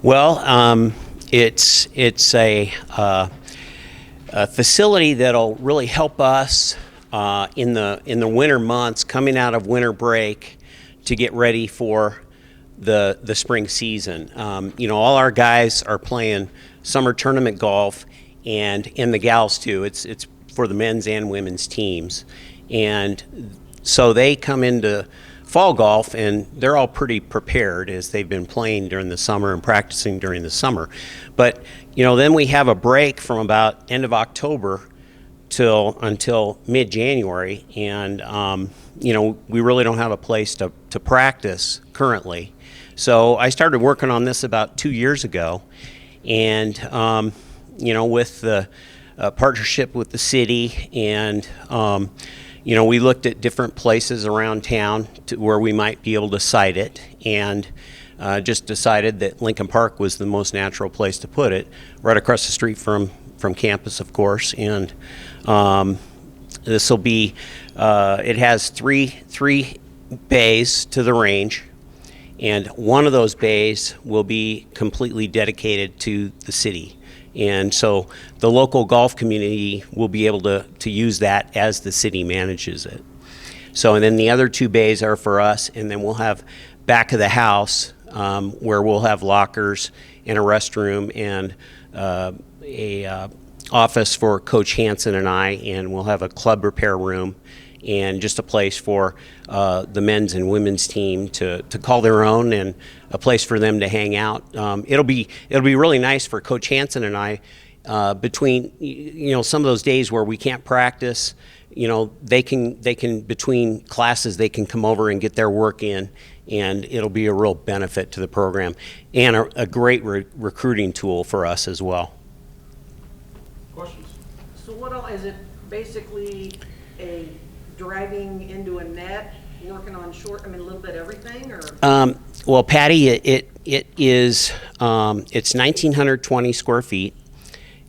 Well, it's a facility that'll really help us in the winter months, coming out of winter break, to get ready for the spring season. All our guys are playing summer tournament golf, and the gals too. It's for the men's and women's teams, and so they come into fall golf and they're all pretty prepared as they've been playing during the summer and practicing during the summer. But then we have a break from about end of October until mid-January, and we really don't have a place to practice currently. So I started working on this about 2 years ago, and with the partnership with the city, and we looked at different places around town where we might be able to site it, and just decided that Lincoln Park was the most natural place to put it, right across the street from campus, of course. And this will be, it has three bays to the range, and one of those bays will be completely dedicated to the city. And so the local golf community will be able to use that as the city manages it. So, and then the other 2 bays are for us, and then we'll have back of the house where we'll have lockers and a restroom and a office for Coach Hansen and I, and we'll have a club repair room and just a place for the men's and women's team to call their own, and a place for them to hang out. It'll be really nice for Coach Hansen and I, between some of those days where we can't practice. They can between classes they can come over and get their work in, and it'll be a real benefit to the program and a great recruiting tool for us as well. Questions? So what else is it? Basically a driving into a net, working on short, a little bit everything, or? Well, Patty, it is, it's 1,920 square feet.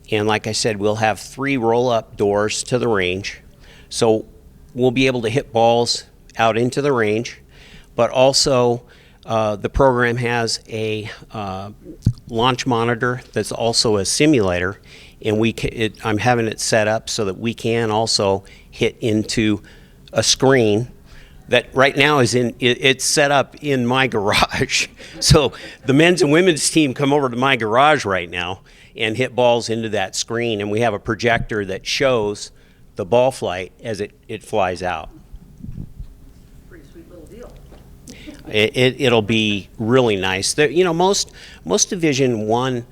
And like I said, we'll have 3 roll-up doors to the range. So we'll be able to hit balls out into the range. But also, the program has a launch monitor that's also a simulator. And I'm having it set up so that we can also hit into a screen that right now it's set up in my garage. So the men's and women's team come over to my garage right now and hit balls into that screen, and we have a projector that shows the ball flight as it flies out. Pretty sweet little deal. It'll be really nice. Most Division I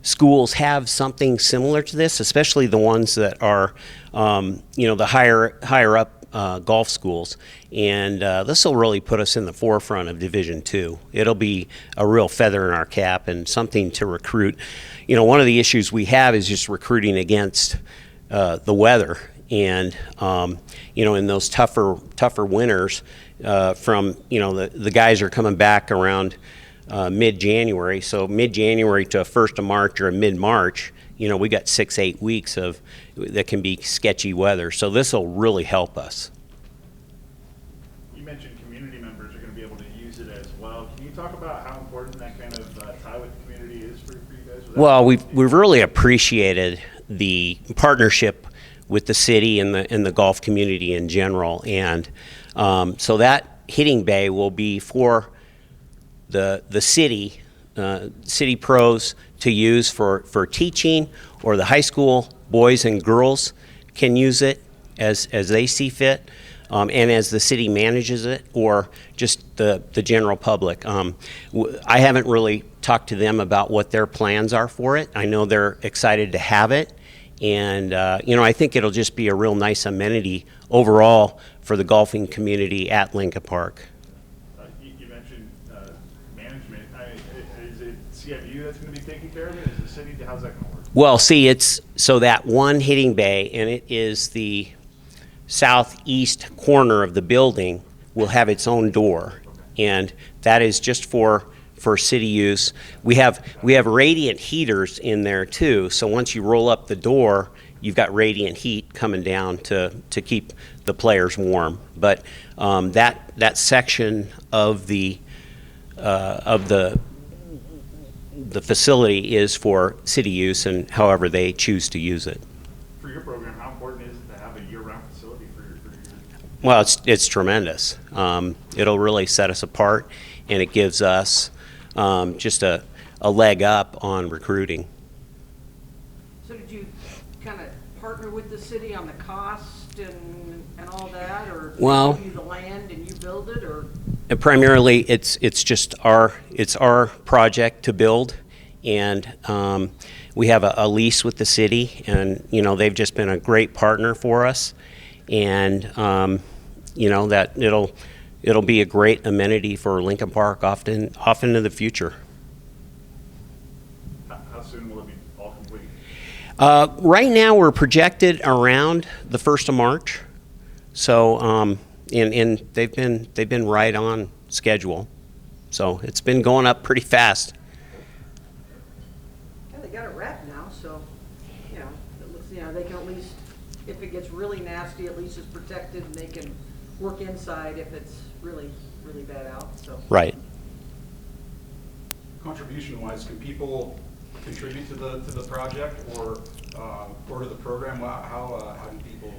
schools have something similar to this, especially the ones that are, the higher up golf schools, and this will really put us in the forefront of Division II. It'll be a real feather in our cap and something to recruit. One of the issues we have is just recruiting against the weather, and in those tougher winters, from the guys are coming back around mid-January. So mid-January to 1st of March or mid-March, we got 6-8 weeks that can be sketchy weather. So this will really help us. You mentioned community members are going to be able to use it as well. Can you talk about how important that kind of tie with the community is for you guys? Well, we've really appreciated the partnership with the city and the golf community in general, and so that hitting bay will be for the city pros to use for teaching, or the high school boys and girls can use it as they see fit, and as the city manages it, or just the general public. I haven't really talked to them about what their plans are for it. I know they're excited to have it, and I think it'll just be a real nice amenity overall for the golfing community at Lincoln Park. You mentioned management. Is it CIU that's going to be taking care of it? Is the city? How's that going to work? Well, see, it's so that one hitting bay, and it is the southeast corner of the building, will have its own door, and that is just for city use. We have radiant heaters in there too, so once you roll up the door, you've got radiant heat coming down to keep the players warm. But that section of the the facility is for city use and however they choose to use it. For your program, how important is it to have a year-round facility for your? Well, it's tremendous. It'll really set us apart, and it gives us just a leg up on recruiting. So did you kind of partner with the city on the cost and all that, or Well, give you the land and you build it, or? And primarily, it's just our project to build, and we have a lease with the city, and they've just been a great partner for us, and that it'll be a great amenity for Lincoln Park off into the future. How soon will it be all complete? Right now, we're projected around the 1st of March, so and they've been right on schedule, so it's been going up pretty fast. Yeah, they got it wrapped now, so, it looks, they can at least, if it gets really nasty, at least it's protected and they can work inside if it's really, really bad out, so. Right. Contribution-wise, can people contribute to the project or to the program? How do people?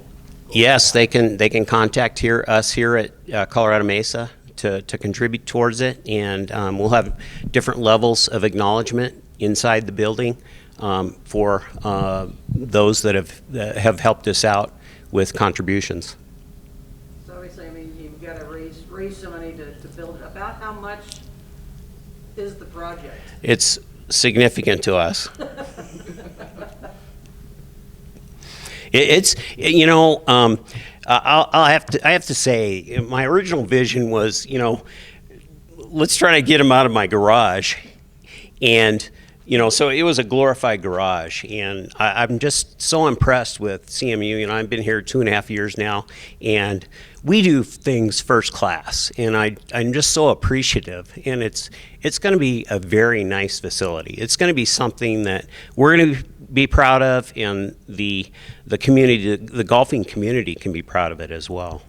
Yes, they can contact us here at Colorado Mesa to contribute towards it, and we'll have different levels of acknowledgement inside the building for those that have helped us out with contributions. So obviously, you've got to raise some money to build it. About how much is the project? It's significant to us. I have to say, my original vision was, let's try to get them out of my garage, and so it was a glorified garage, and I'm just so impressed with CMU. I've been here 2.5 years now, and we do things first class, and I'm just so appreciative. And it's going to be a very nice facility. It's going to be something that we're going to be proud of, and the community, the golfing community, can be proud of it as well.